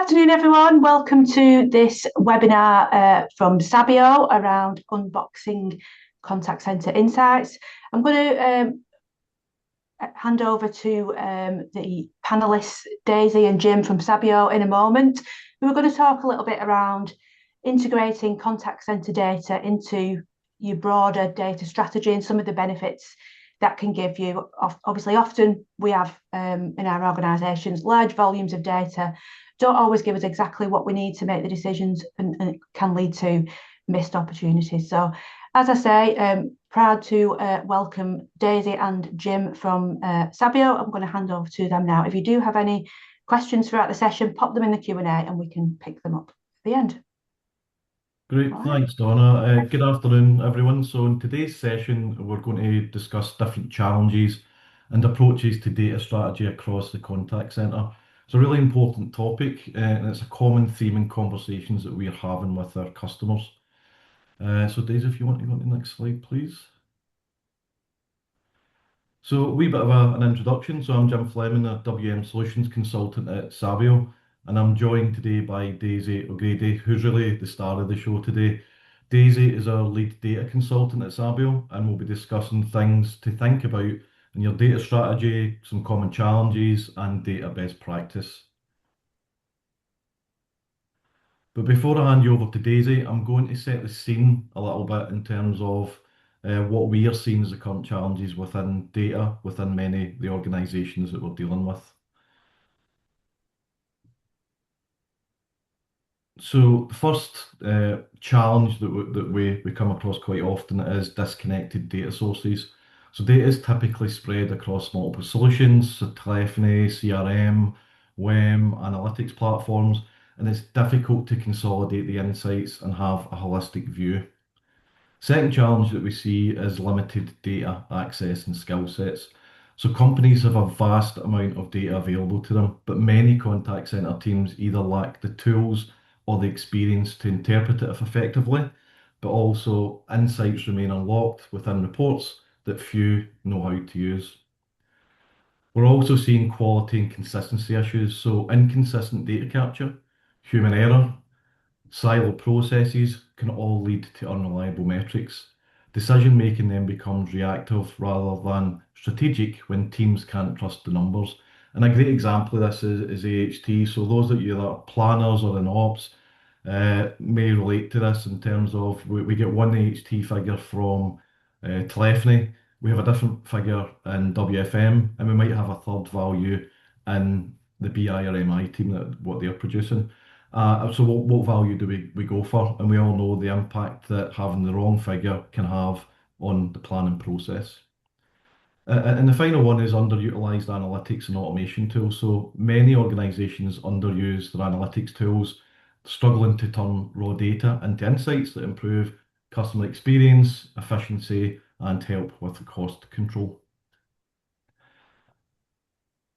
Afternoon, everyone. Welcome to this webinar from Sabio around unboxing contact center insights. I'm going to hand over to the panelists, Daisy and Jim from Sabio, in a moment. We're going to talk a little bit around integrating contact center data into your broader data strategy and some of the benefits that can give you. Obviously, often we have in our organisations large volumes of data, don't always give us exactly what we need to make the decisions, and it can lead to missed opportunities. So, as I say, proud to welcome Daisy and Jim from Sabio. I'm going to hand over to them now. If you do have any questions throughout the session, pop them in the Q&A and we can pick them up at the end. Great, thanks, Donna. Good afternoon, everyone. So in today's session, we're going to discuss different challenges and approaches to data strategy across the contact centre. It's a really important topic, and it's a common theme in conversations that we're having with our customers. So Daisy, if you want to go to the next slide, please. So a wee bit of an introduction. So I'm Jim Fleming, a WM Solutions Consultant at Sabio, and I'm joined today by Daisy O'Grady, who's really the star of the show today. Daisy is our lead data consultant at Sabio, and we'll be discussing things to think about in your data strategy, some common challenges, and data best practice. But before I hand you over to Daisy, I'm going to set the scene a little bit in terms of what we are seeing as the current challenges within data, within many of the organisations that we're dealing with. So the first challenge that we come across quite often is disconnected data sources. So data is typically spread across multiple solutions, so telephony, CRM, WEM, analytics platforms, and it's difficult to consolidate the insights and have a holistic view. Second challenge that we see is limited data access and skill sets. So companies have a vast amount of data available to them, but many contact center teams either lack the tools or the experience to interpret it effectively, but also insights remain unlocked within reports that few know how to use. We're also seeing quality and consistency issues, so inconsistent data capture, human error, silo processes can all lead to unreliable metrics. Decision making then becomes reactive rather than strategic when teams can't trust the numbers. And a great example of this is AHT. So those that you are planners or in ops may relate to this in terms of we get one AHT figure from telephony, we have a different figure in WFM, and we might have a third value in the BI or MI team that what they're producing. So what value do we go for? And we all know the impact that having the wrong figure can have on the planning process. And the final one is underutilized analytics and automation tools. So many organizations underuse their analytics tools, struggling to turn raw data into insights that improve customer experience, efficiency, and help with cost control.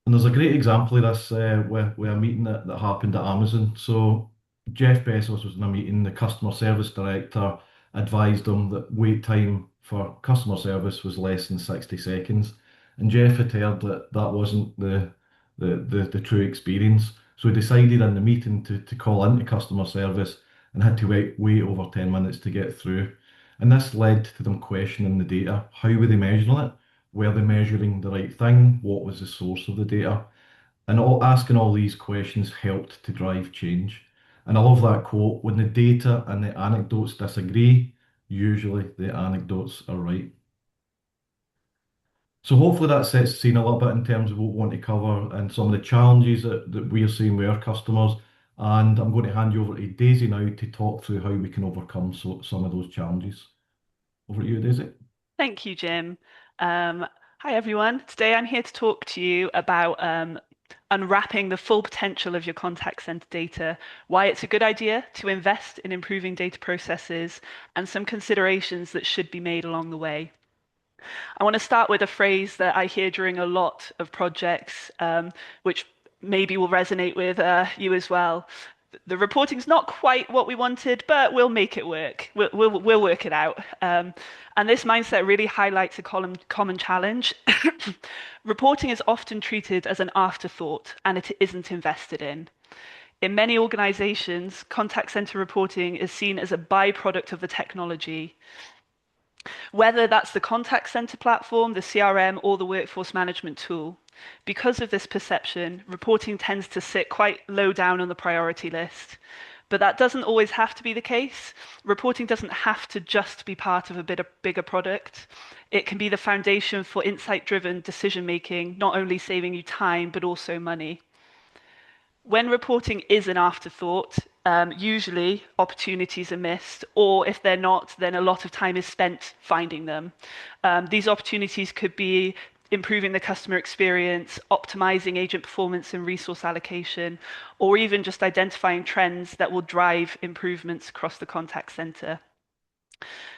And there's a great example of this with a meeting that happened at Amazon. So Jeff Bezos was in a meeting. The customer service director advised him that wait time for customer service was less than 60 seconds. And Jeff had heard that that wasn't the true experience. So he decided in the meeting to call into customer service and had to wait over 10 minutes to get through. And this led to them questioning the data. How were they measuring it? Were they measuring the right thing? What was the source of the data? And asking all these questions helped to drive change. And I love that quote, when the data and the anecdotes disagree, usually the anecdotes are right. So hopefully that sets the scene a little bit in terms of what we want to cover and some of the challenges that we are seeing with our customers. And I'm going to hand you over to Daisy now to talk through how we can overcome some of those challenges. Over to you, Daisy. Thank you, Jim. Hi, everyone. Today I'm here to talk to you about unwrapping the full potential of your contact center data, why it's a good idea to invest in improving data processes, and some considerations that should be made along the way. I want to start with a phrase that I hear during a lot of projects, which maybe will resonate with you as well. The reporting's not quite what we wanted, but we'll make it work. We'll work it out. And this mindset really highlights a common challenge. Reporting is often treated as an afterthought, and it isn't invested in. In many organizations, contact center reporting is seen as a byproduct of the technology. Whether that's the contact center platform, the CRM, or the workforce management tool. Because of this perception, reporting tends to sit quite low down on the priority list. But that doesn't always have to be the case. Reporting doesn't have to just be part of a bigger product. It can be the foundation for insight-driven decision making, not only saving you time, but also money. When reporting is an afterthought, usually opportunities are missed, or if they're not, then a lot of time is spent finding them. These opportunities could be improving the customer experience, optimizing agent performance and resource allocation, or even just identifying trends that will drive improvements across the contact center.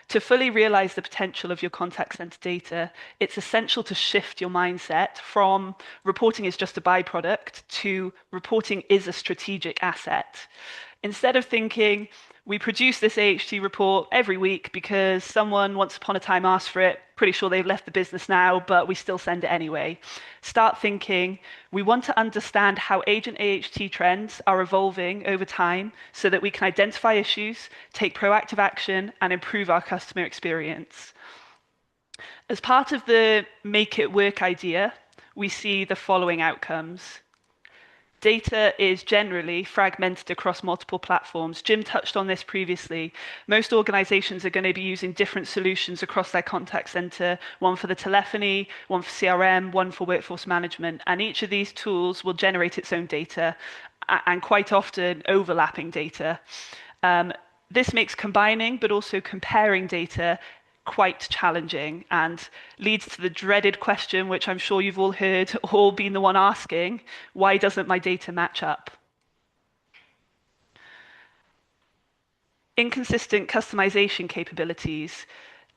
To fully realize the potential of your contact center data, it's essential to shift your mindset from reporting is just a byproduct to reporting is a strategic asset. Instead of thinking, we produce this AHT report every week because someone once upon a time asked for it, pretty sure they've left the business now, but we still send it anyway. Start thinking, we want to understand how agent AHT trends are evolving over time so that we can identify issues, take proactive action, and improve our customer experience. As part of the make it work idea, we see the following outcomes. Data is generally fragmented across multiple platforms. Jim touched on this previously. Most organizations are going to be using different solutions across their contact center, one for the telephony, one for CRM, one for workforce management. And each of these tools will generate its own data and quite often overlapping data. This makes combining but also comparing data quite challenging and leads to the dreaded question, which I'm sure you've all heard or been the one asking, why doesn't my data match up? Inconsistent customization capabilities.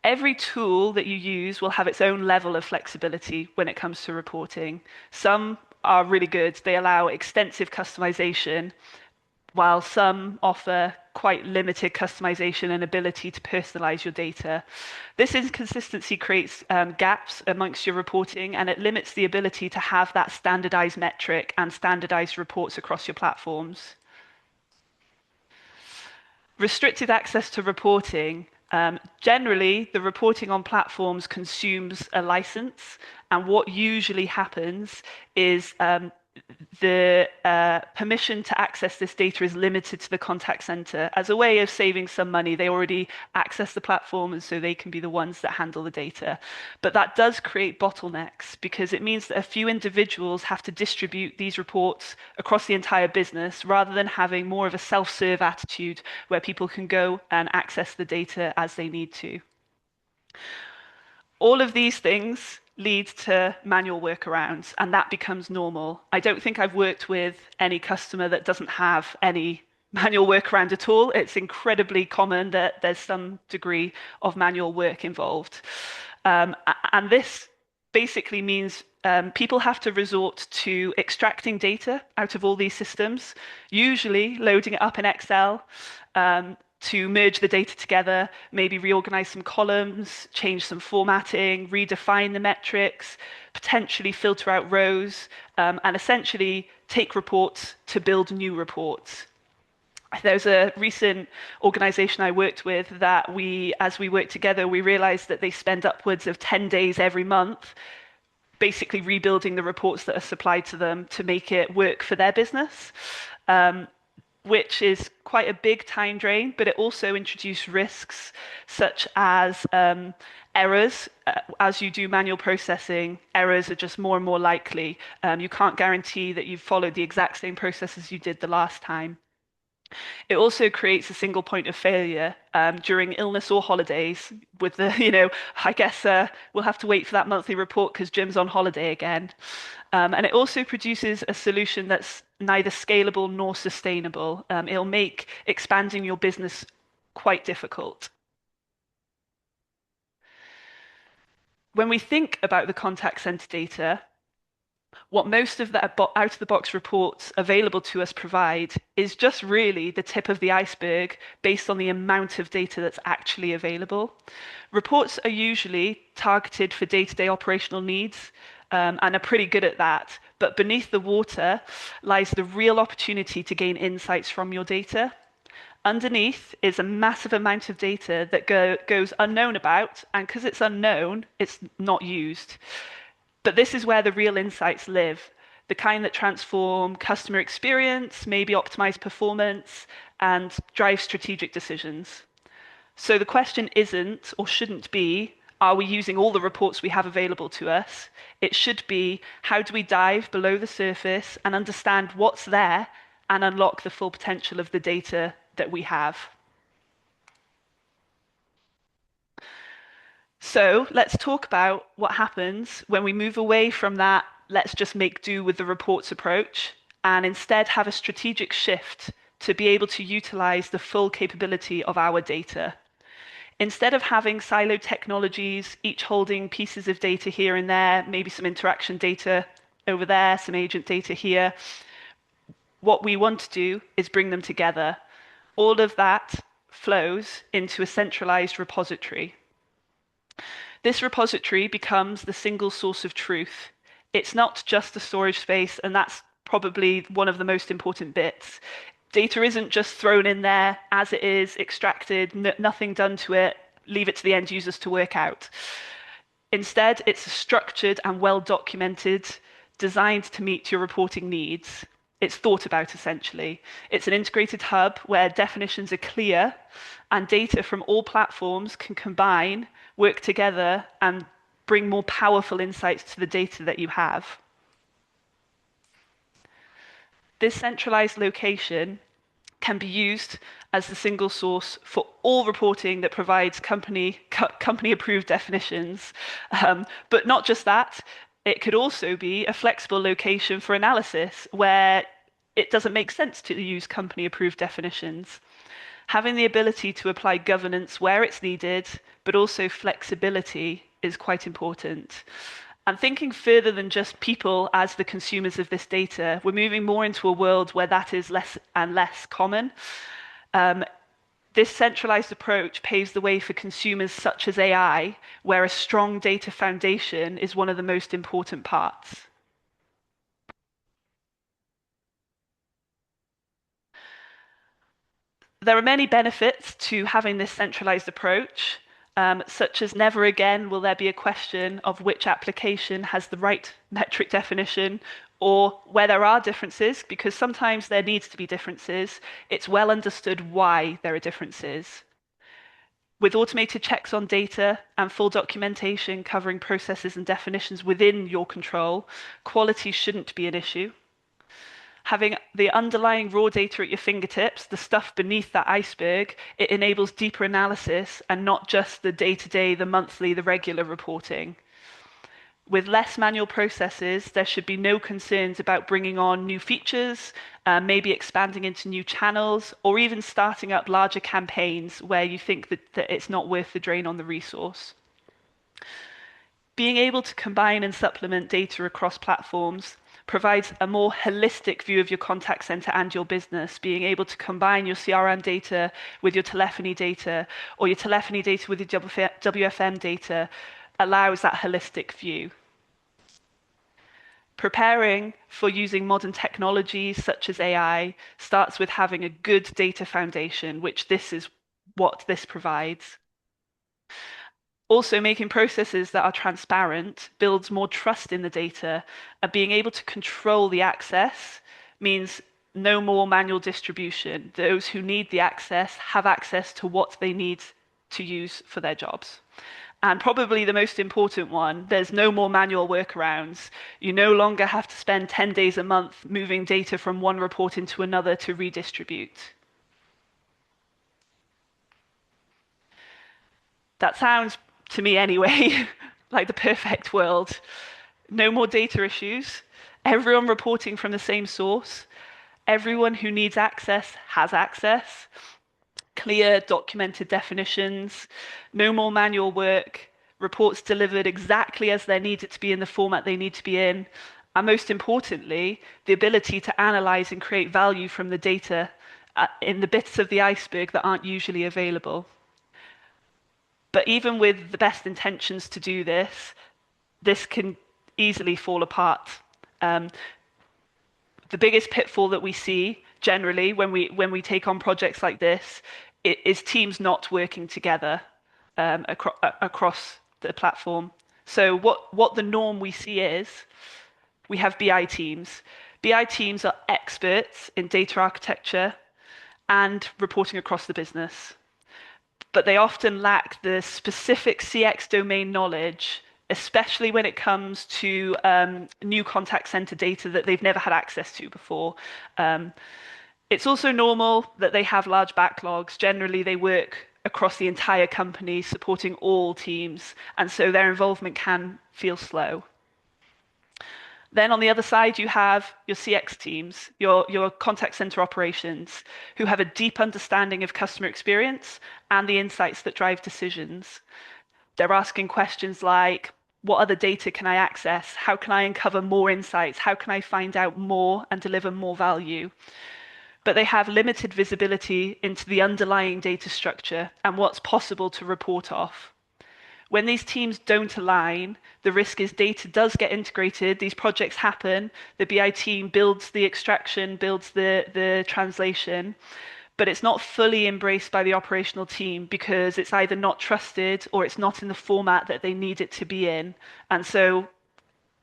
Every tool that you use will have its own level of flexibility when it comes to reporting. Some are really good. They allow extensive customization, while some offer quite limited customization and ability to personalize your data. This inconsistency creates gaps amongst your reporting, and it limits the ability to have that standardized metric and standardized reports across your platforms. Restricted access to reporting. Generally, the reporting on platforms consumes a license, and what usually happens is the permission to access this data is limited to the contact center. As a way of saving some money, they already access the platform, and so they can be the ones that handle the data. But that does create bottlenecks because it means that a few individuals have to distribute these reports across the entire business rather than having more of a self-serve attitude where people can go and access the data as they need to. All of these things lead to manual workarounds, and that becomes normal. I don't think I've worked with any customer that doesn't have any manual workaround at all. It's incredibly common that there's some degree of manual work involved. And this basically means people have to resort to extracting data out of all these systems, usually loading it up in Excel, to merge the data together, maybe reorganize some columns, change some formatting, redefine the metrics, potentially filter out rows, and essentially take reports to build new reports. There's a recent organization I worked with that as we worked together, we realized that they spend upwards of 10 days every month basically rebuilding the reports that are supplied to them to make it work for their business. Which is quite a big time drain, but it also introduced risks such as errors. As you do manual processing, errors are just more and more likely. You can't guarantee that you've followed the exact same process as you did the last time. It also creates a single point of failure during illness or holidays with the, I guess we'll have to wait for that monthly report because Jim's on holiday again. And it also produces a solution that's neither scalable nor sustainable. It'll make expanding your business quite difficult. When we think about the contact center data, what most of the out-of-the-box reports available to us provide is just really the tip of the iceberg based on the amount of data that's actually available. Reports are usually targeted for day-to-day operational needs and are pretty good at that, but beneath the water lies the real opportunity to gain insights from your data. Underneath is a massive amount of data that goes unknown about, and because it's unknown, it's not used. But this is where the real insights live, the kind that transform customer experience, maybe optimize performance, and drive strategic decisions. So the question isn't or shouldn't be, are we using all the reports we have available to us? It should be, how do we dive below the surface and understand what's there and unlock the full potential of the data that we have? So let's talk about what happens when we move away from that let's just make do with the reports approach and instead have a strategic shift to be able to utilize the full capability of our data. Instead of having siloed technologies, each holding pieces of data here and there, maybe some interaction data over there, some agent data here, what we want to do is bring them together. All of that flows into a centralized repository. This repository becomes the single source of truth. It's not just a storage space, and that's probably one of the most important bits. Data isn't just thrown in there as it is, extracted, nothing done to it, leave it to the end users to work out. Instead, it's structured and well documented, designed to meet your reporting needs. It's thought about essentially. It's an integrated hub where definitions are clear and data from all platforms can combine, work together, and bring more powerful insights to the data that you have. This centralized location can be used as the single source for all reporting that provides company-approved definitions. But not just that, it could also be a flexible location for analysis where it doesn't make sense to use company-approved definitions. Having the ability to apply governance where it's needed, but also flexibility is quite important. And thinking further than just people as the consumers of this data, we're moving more into a world where that is less and less common. This centralized approach paves the way for consumers such as AI, where a strong data foundation is one of the most important parts. There are many benefits to having this centralized approach. Such as never again will there be a question of which application has the right metric definition, or where there are differences, because sometimes there needs to be differences, it's well understood why there are differences. With automated checks on data and full documentation covering processes and definitions within your control, quality shouldn't be an issue. Having the underlying raw data at your fingertips, the stuff beneath that iceberg, it enables deeper analysis and not just the day-to-day, the monthly, the regular reporting. With less manual processes, there should be no concerns about bringing on new features, maybe expanding into new channels, or even starting up larger campaigns where you think that it's not worth the drain on the resource. Being able to combine and supplement data across platforms provides a more holistic view of your contact center and your business, being able to combine your CRM data with your telephony data or your telephony data with your WFM data allows that holistic view. Preparing for using modern technologies such as AI starts with having a good data foundation, which this is what this provides. Also, making processes that are transparent builds more trust in the data, and being able to control the access means no more manual distribution. Those who need the access have access to what they need to use for their jobs. And probably the most important one, there's no more manual workarounds. You no longer have to spend 10 days a month moving data from one report into another to redistribute. That sounds, to me anyway, like the perfect world. No more data issues, everyone reporting from the same source, everyone who needs access has access, clear documented definitions, no more manual work, reports delivered exactly as they needed to be in the format they need to be in, and most importantly, the ability to analyze and create value from the data in the bits of the iceberg that aren't usually available. But even with the best intentions to do this, this can easily fall apart. The biggest pitfall that we see generally when we take on projects like this is teams not working together across the platform. So what the norm we see is we have BI teams. BI teams are experts in data architecture and reporting across the business, but they often lack the specific CX domain knowledge, especially when it comes to new contact center data that they've never had access to before. It's also normal that they have large backlogs. Generally, they work across the entire company, supporting all teams, and so their involvement can feel slow. Then on the other side, you have your CX teams, your contact center operations, who have a deep understanding of customer experience and the insights that drive decisions. They're asking questions like, what other data can I access? How can I uncover more insights? How can I find out more and deliver more value? But they have limited visibility into the underlying data structure and what's possible to report off. When these teams don't align, the risk is data does get integrated, these projects happen, the BI team builds the extraction, builds the translation, but it's not fully embraced by the operational team because it's either not trusted or it's not in the format that they need it to be in, and so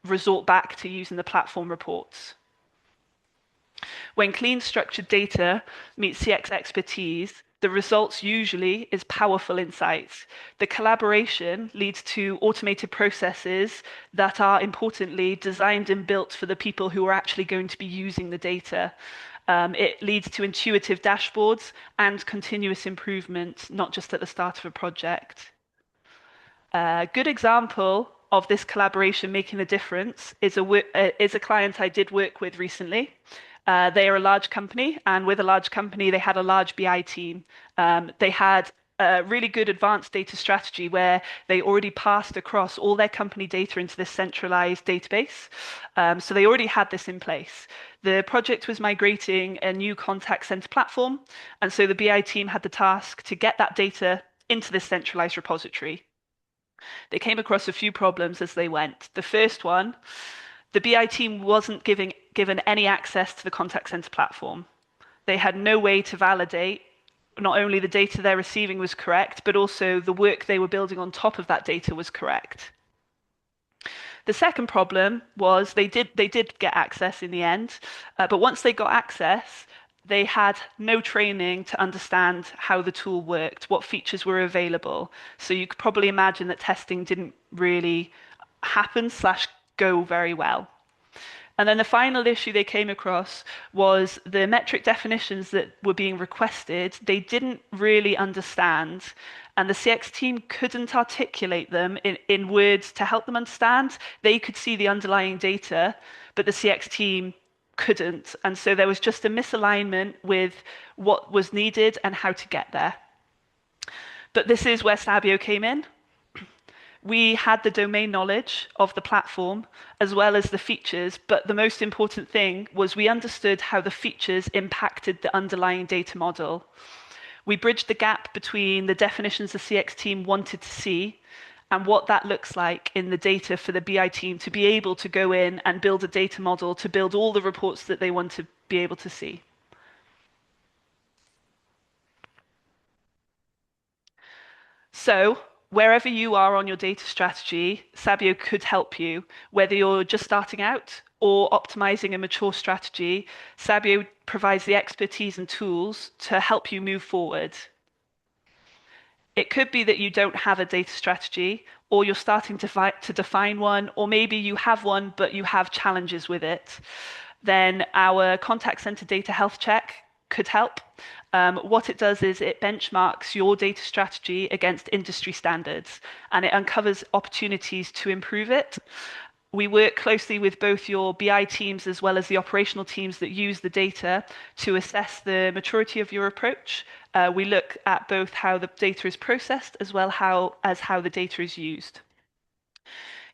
resort back to using the platform reports. When clean, structured data meets CX expertise, the results usually is powerful insights. The collaboration leads to automated processes that are importantly designed and built for the people who are actually going to be using the data. It leads to intuitive dashboards and continuous improvement, not just at the start of a project. A good example of this collaboration making a difference is a client I did work with recently. They are a large company, and with a large company, they had a large BI team. They had a really good advanced data strategy where they already passed across all their company data into this centralized database. So they already had this in place. The project was migrating a new contact center platform, and so the BI team had the task to get that data into this centralized repository. They came across a few problems as they went. The first one, the BI team wasn't given any access to the contact center platform. They had no way to validate not only the data they're receiving was correct, but also the work they were building on top of that data was correct. The second problem was they did get access in the end, but once they got access, they had no training to understand how the tool worked, what features were available. So you could probably imagine that testing didn't really happen / go very well. And then the final issue they came across was the metric definitions that were being requested, they didn't really understand, and the CX team couldn't articulate them in words to help them understand. They could see the underlying data, but the CX team couldn't. And so there was just a misalignment with what was needed and how to get there. But this is where Sabio came in. We had the domain knowledge of the platform as well as the features, but the most important thing was we understood how the features impacted the underlying data model. We bridged the gap between the definitions the CX team wanted to see and what that looks like in the data for the BI team to be able to go in and build a data model to build all the reports that they want to be able to see. So, wherever you are on your data strategy, Sabio could help you. Whether you're just starting out or optimizing a mature strategy, Sabio provides the expertise and tools to help you move forward. It could be that you don't have a data strategy, or you're starting to define one, or maybe you have one, but you have challenges with it. Then our contact center data health check could help. What it does is it benchmarks your data strategy against industry standards, and it uncovers opportunities to improve it. We work closely with both your BI teams as well as the operational teams that use the data to assess the maturity of your approach. We look at both how the data is processed as well as how the data is used.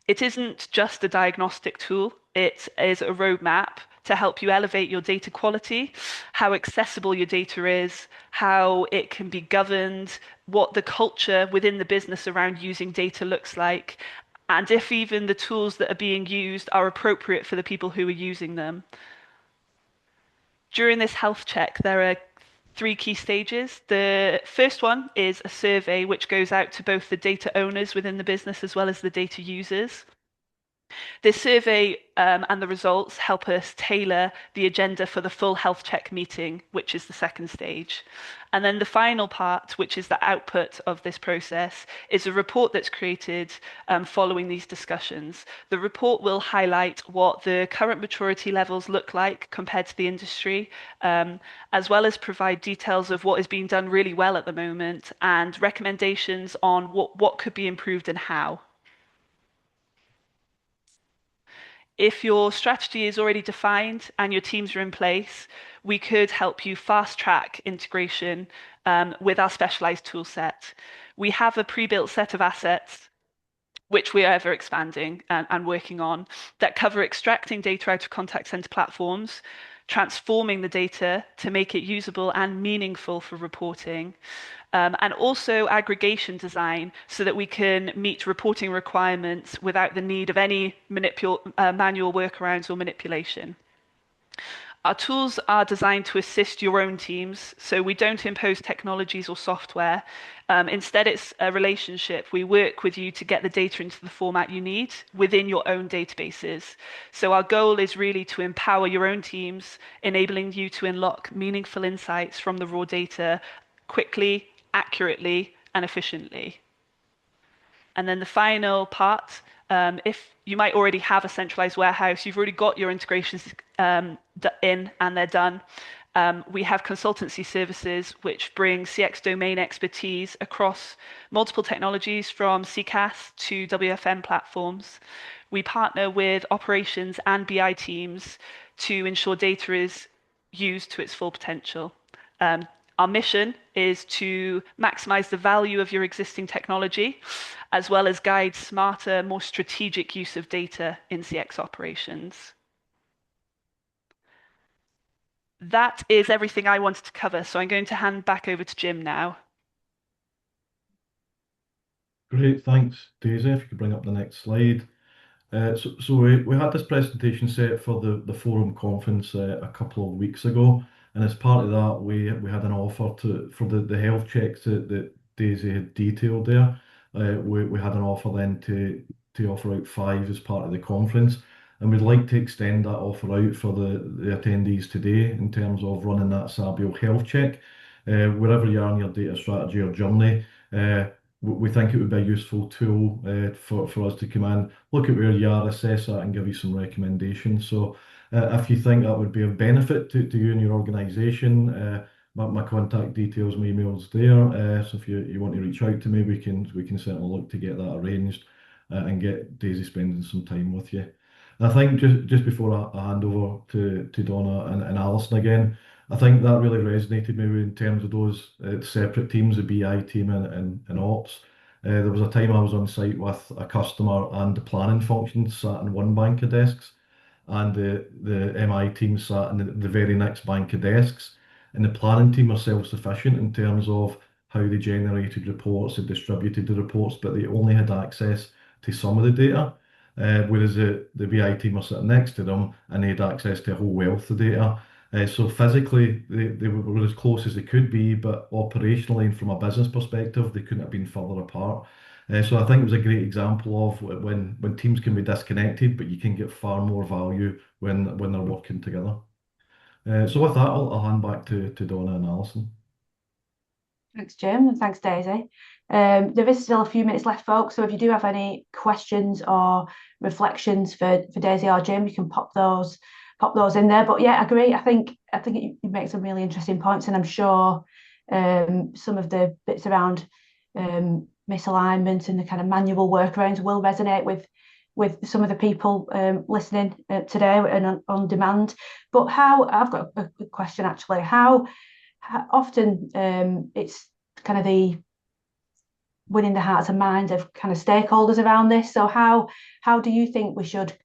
It isn't just a diagnostic tool, it is a roadmap to help you elevate your data quality, how accessible your data is, how it can be governed, what the culture within the business around using data looks like, and if even the tools that are being used are appropriate for the people who are using them. During this health check, there are three key stages. The first one is a survey which goes out to both the data owners within the business as well as the data users. This survey and the results help us tailor the agenda for the full health check meeting, which is the second stage. And then the final part, which is the output of this process, is a report that's created following these discussions. The report will highlight what the current maturity levels look like compared to the industry, as well as provide details of what is being done really well at the moment and recommendations on what could be improved and how. If your strategy is already defined and your teams are in place, we could help you fast track integration with our specialized tool set. We have a pre-built set of assets which we are ever expanding and working on that cover extracting data out of contact center platforms, transforming the data to make it usable and meaningful for reporting, and also aggregation design so that we can meet reporting requirements without the need of any manual workarounds or manipulation. Our tools are designed to assist your own teams, so we don't impose technologies or software. Instead, it's a relationship. We work with you to get the data into the format you need within your own databases. So our goal is really to empower your own teams, enabling you to unlock meaningful insights from the raw data quickly, accurately, and efficiently. And then the final part, if you might already have a centralized warehouse, you've already got your integrations in and they're done. We have consultancy services which bring CX domain expertise across multiple technologies from CCaaS to WFM platforms. We partner with operations and BI teams to ensure data is used to its full potential. Our mission is to maximize the value of your existing technology, as well as guide smarter, more strategic use of data in CX operations. That is everything I wanted to cover, so I'm going to hand back over to Jim now. Great, thanks, Daisy. If you could bring up the next slide. So we had this presentation set for the forum conference a couple of weeks ago, and as part of that, we had an offer for the health checks that Daisy had detailed there. We had an offer then to offer out 5 as part of the conference, and we'd like to extend that offer out for the attendees today in terms of running that Sabio health check. Wherever you are in your data strategy or journey, we think it would be a useful tool for us to come in, look at where you are, assess that, and give you some recommendations. So if you think that would be of benefit to you and your organisation, my contact details, my email's there. So if you want to reach out to me, we can certainly look to get that arranged and get Daisy spending some time with you. And I think just before I hand over to Donna and Alison again, I think that really resonated maybe in terms of those separate teams, the BI team and ops. There was a time I was on site with a customer and the planning function sat in one bank of desks, and the MI team sat in the very next bank of desks. And the planning team are self-sufficient in terms of how they generated reports and distributed the reports, but they only had access to some of the data. Whereas the BI team are sitting next to them and they had access to a whole wealth of data. So physically, they were as close as they could be, but operationally and from a business perspective, they couldn't have been further apart. So I think it was a great example of when teams can be disconnected, but you can get far more value when they're working together. So with that, I'll hand back to Donna and Alison. Thanks, Jim, and thanks, Daisy. There is still a few minutes left, folks, so if you do have any questions or reflections for Daisy or Jim, you can pop those in there. But yeah, I agree. I think you make some really interesting points, and I'm sure some of the bits around misalignment and the kind of manual workarounds will resonate with some of the people listening today and on demand. But I've got a question actually. How often it's kind of the winning the hearts and minds of kind of stakeholders around this. So how do you think we should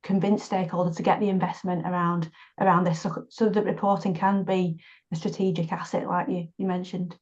convince stakeholders to get the investment around this so that reporting can be a strategic asset like you mentioned?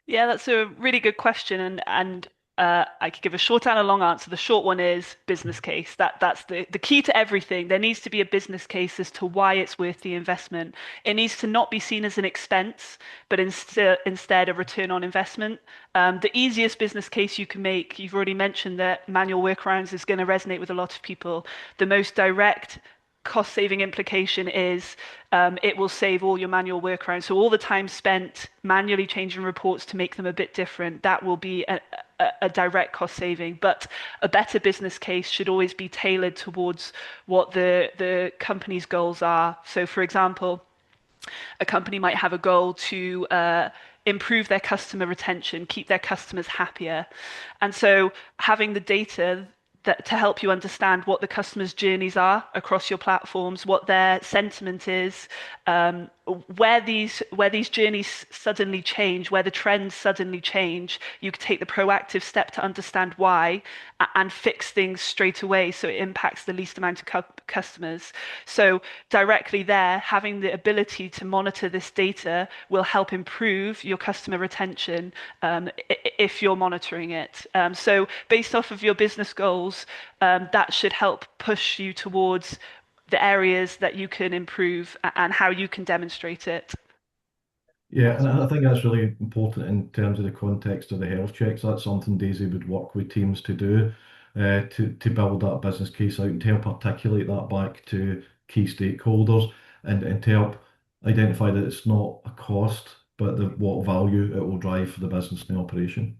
Yeah, that's a really good question. And I could give a short and a long answer. The short one is business case. That's the key to everything. There needs to be a business case as to why it's worth the investment. It needs to not be seen as an expense, but instead a return on investment. The easiest business case you can make, you've already mentioned that manual workarounds is going to resonate with a lot of people. The most direct cost saving implication is it will save all your manual workarounds. So all the time spent manually changing reports to make them a bit different, that will be a direct cost saving. But a better business case should always be tailored towards what the company's goals are. So for example, a company might have a goal to improve their customer retention, keep their customers happier. And so having the data to help you understand what the customers' journeys are across your platforms, what their sentiment is, where these journeys suddenly change, where the trends suddenly change, you can take the proactive step to understand why and fix things straight away so it impacts the least amount of customers. So directly there, having the ability to monitor this data will help improve your customer retention if you're monitoring it. So based off of your business goals, that should help push you towards the areas that you can improve and how you can demonstrate it. Yeah, and I think that's really important in terms of the context of the health checks. That's something Daisy would work with teams to do, to build that business case out and to help articulate that back to key stakeholders and to help identify that it's not a cost, but what value it will drive for the business and the operation.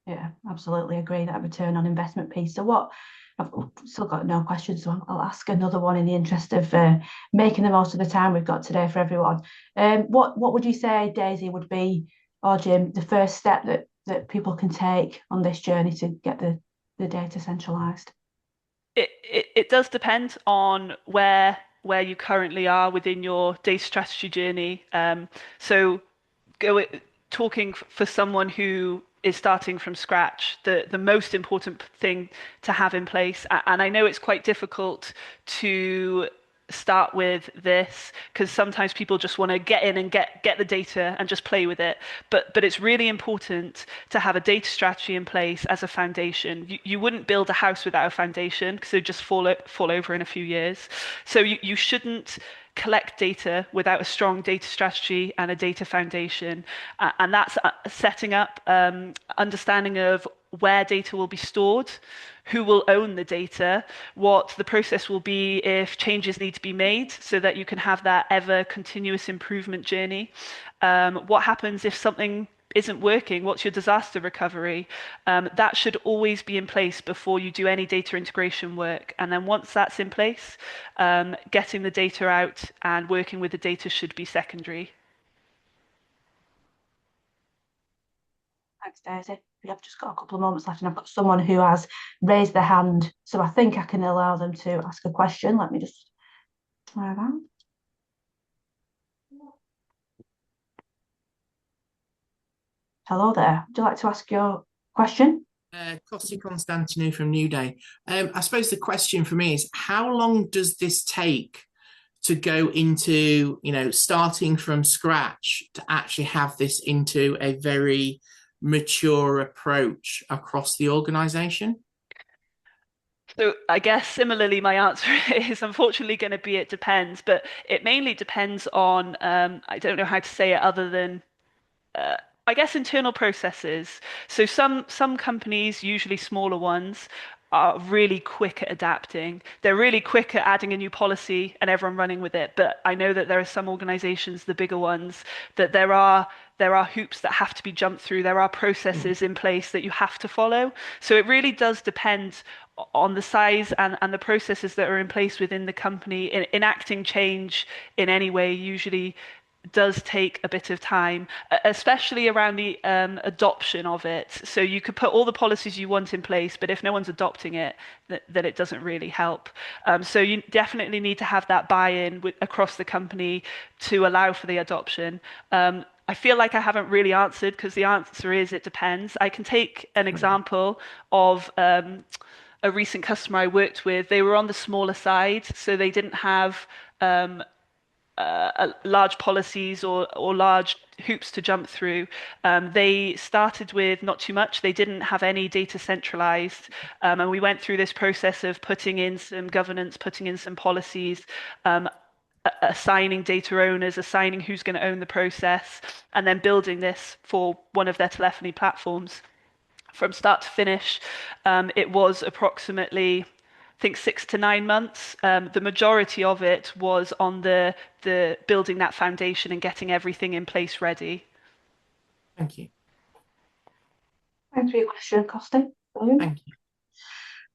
Yeah, absolutely agree, that return on investment piece. So what, I've still got no questions, so I'll ask another one in the interest of making the most of the time we've got today for everyone. What would you say, Daisy, would be, or Jim, the first step that people can take on this journey to get the data centralized? It does depend on where you currently are within your data strategy journey. So go talking for someone who is starting from scratch, the most important thing to have in place, and I know it's quite difficult to start with this because sometimes people just want to get in and get the data and just play with it, but it's really important to have a data strategy in place as a foundation. You wouldn't build a house without a foundation because it would just fall over in a few years. So you shouldn't collect data without a strong data strategy and a data foundation. And that's setting up understanding of where data will be stored, who will own the data, what the process will be if changes need to be made so that you can have that ever continuous improvement journey. What happens if something isn't working? What's your disaster recovery? That should always be in place before you do any data integration work. And then once that's in place, getting the data out and working with the data should be secondary. Thanks, Daisy. We have just got a couple of moments left, and I've got someone who has raised their hand, so I think I can allow them to ask a question. Let me just try that. Hello there. Would you like to ask your question? Costi Constantinou from New Day. I suppose the question for me is, how long does this take to go into, starting from scratch to actually have this into a very mature approach across the organization? So I guess similarly, my answer is unfortunately going to be it depends, but it mainly depends on, I don't know how to say it other than I guess internal processes. So some companies, usually smaller ones, are really quick at adapting. They're really quick at adding a new policy and everyone running with it. But I know that there are some organizations, the bigger ones, that there are hoops that have to be jumped through. There are processes in place that you have to follow. So it really does depend on the size and the processes that are in place within the company. Enacting change in any way usually does take a bit of time, especially around the adoption of it. So you could put all the policies you want in place, but if no one's adopting it, then it doesn't really help. So you definitely need to have that buy-in across the company to allow for the adoption. I feel like I haven't really answered because the answer is it depends. I can take an example of a recent customer I worked with. They were on the smaller side, so they didn't have large policies or large hoops to jump through. They started with not too much. They didn't have any data centralized. And we went through this process of putting in some governance, putting in some policies, assigning data owners, assigning who's going to own the process, and then building this for one of their telephony platforms. From start to finish, it was approximately, I think, 6 to 9 months. The majority of it was on the building that foundation and getting everything in place ready. Thank you. Thanks for your question, Costi. Thank you.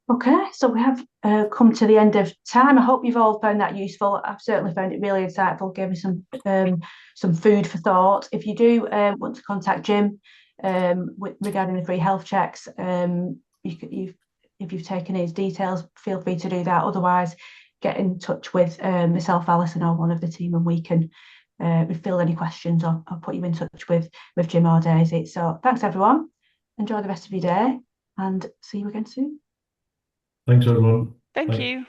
Okay, so we have come to the end of time. I hope you've all found that useful. I've certainly found it really insightful, gave me some food for thought. If you do want to contact Jim regarding the free health checks, if you've taken his details, feel free to do that. Otherwise, get in touch with myself, Alison, or one of the team, and we can fill any questions or put you in touch with Jim or Daisy. So thanks, everyone. Enjoy the rest of your day and see you again soon. Thanks, everyone. Thank Bye. you.